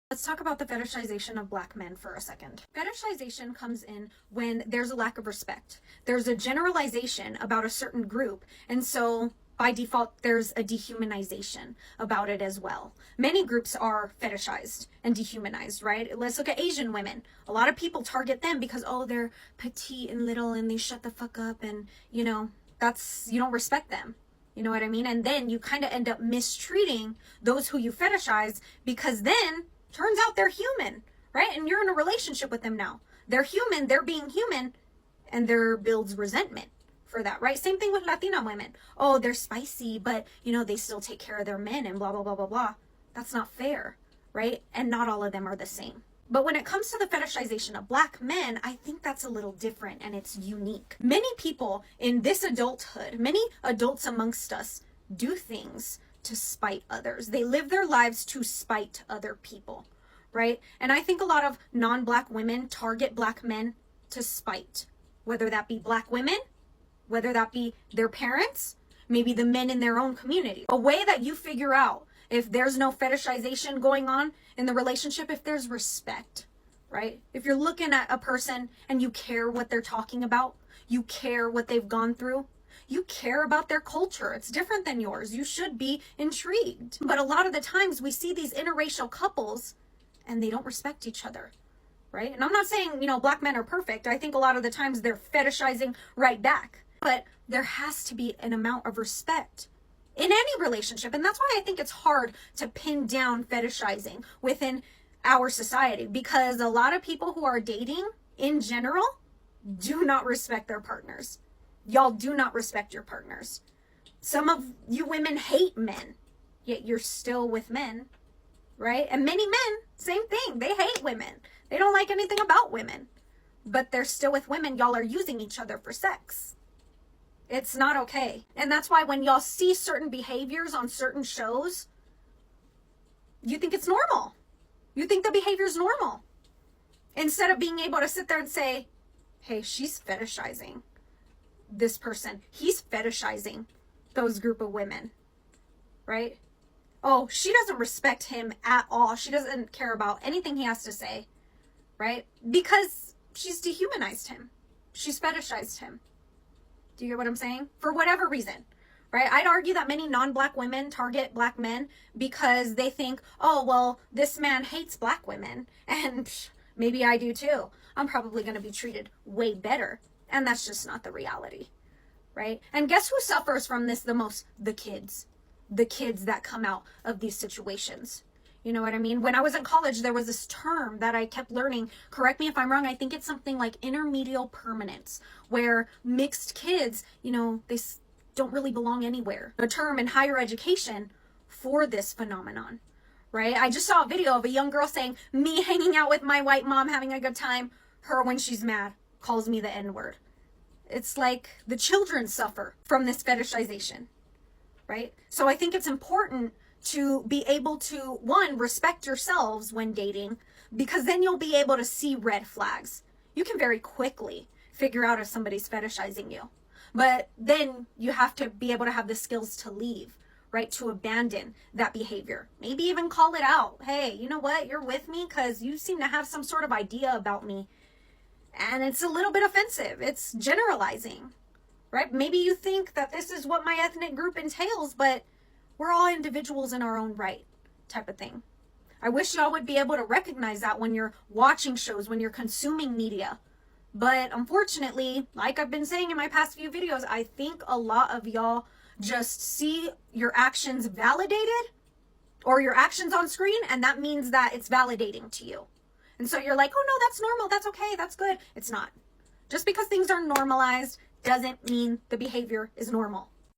Let's talk about the fetishization of Black men for a second. Fetishization comes in when there's a lack of respect. There's a generalization about a certain group, and so by default, there's a dehumanization about it as well. Many groups are fetishized and dehumanized, right? Let's look at Asian women. A lot of people target them because, oh, they're petite and little and they shut the fuck up, and, you know, you don't respect them. You know what I mean? And then you kind of end up mistreating those who you fetishize, because then turns out they're human, right? And you're in a relationship with them now. They're human, they're being human, and there builds resentment for that, right? Same thing with Latina women. Oh, they're spicy, but, you know, they still take care of their men and blah, blah, blah, blah, blah. That's not fair, right? And not all of them are the same. But when it comes to the fetishization of Black men, I think that's a little different and it's unique. Many people in this adulthood, many adults amongst us, do things to spite others. They live their lives to spite other people, right? And I think a lot of non-Black women target Black men to spite, whether that be Black women, whether that be their parents, maybe the men in their own community. A way that you figure out if there's no fetishization going on in the relationship, if there's respect, right? If you're looking at a person and you care what they're talking about, you care what they've gone through, you care about their culture. It's different than yours. You should be intrigued. But a lot of the times we see these interracial couples and they don't respect each other, right? And I'm not saying, you know, Black men are perfect. I think a lot of the times they're fetishizing right back. But there has to be an amount of respect in any relationship. And that's why I think it's hard to pin down fetishizing within our society, because a lot of people who are dating in general do not respect their partners. Y'all do not respect your partners. Some of you women hate men, yet you're still with men, right? And many men, same thing. They hate women. They don't like anything about women, but they're still with women. Y'all are using each other for sex. It's not okay. And that's why when y'all see certain behaviors on certain shows, you think it's normal. You think the behavior is normal. Instead of being able to sit there and say, hey, she's fetishizing this person. He's fetishizing those group of women, right? Oh, she doesn't respect him at all. She doesn't care about anything he has to say, right? Because she's dehumanized him. She's fetishized him. Do you get what I'm saying? For whatever reason, right? I'd argue that many non-Black women target Black men because they think, oh, well, this man hates Black women, and maybe I do too. I'm probably going to be treated way better. And that's just not the reality, right? And guess who suffers from this the most? The kids. The kids that come out of these situations. You know what I mean? When I was in college, there was this term that I kept learning. Correct me if I'm wrong. I think it's something like intermedial permanence, where mixed kids, you know, they don't really belong anywhere. A term in higher education for this phenomenon, right? I just saw a video of a young girl saying, me hanging out with my white mom, having a good time. Her, when she's mad, calls me the N-word. It's like the children suffer from this fetishization, right? So I think it's important to be able to, one, respect yourselves when dating, because then you'll be able to see red flags. You can very quickly figure out if somebody's fetishizing you. But then you have to be able to have the skills to leave, right? To abandon that behavior. Maybe even call it out. Hey, you know what? You're with me because you seem to have some sort of idea about me. And it's a little bit offensive. It's generalizing, right? Maybe you think that this is what my ethnic group entails, but we're all individuals in our own right, type of thing. I wish y'all would be able to recognize that when you're watching shows, when you're consuming media. But unfortunately, like I've been saying in my past few videos, I think a lot of y'all just see your actions validated or your actions on screen, and that means that it's validating to you. And so you're like, oh no, that's normal, that's okay, that's good. It's not. Just because things are normalized doesn't mean the behavior is normal.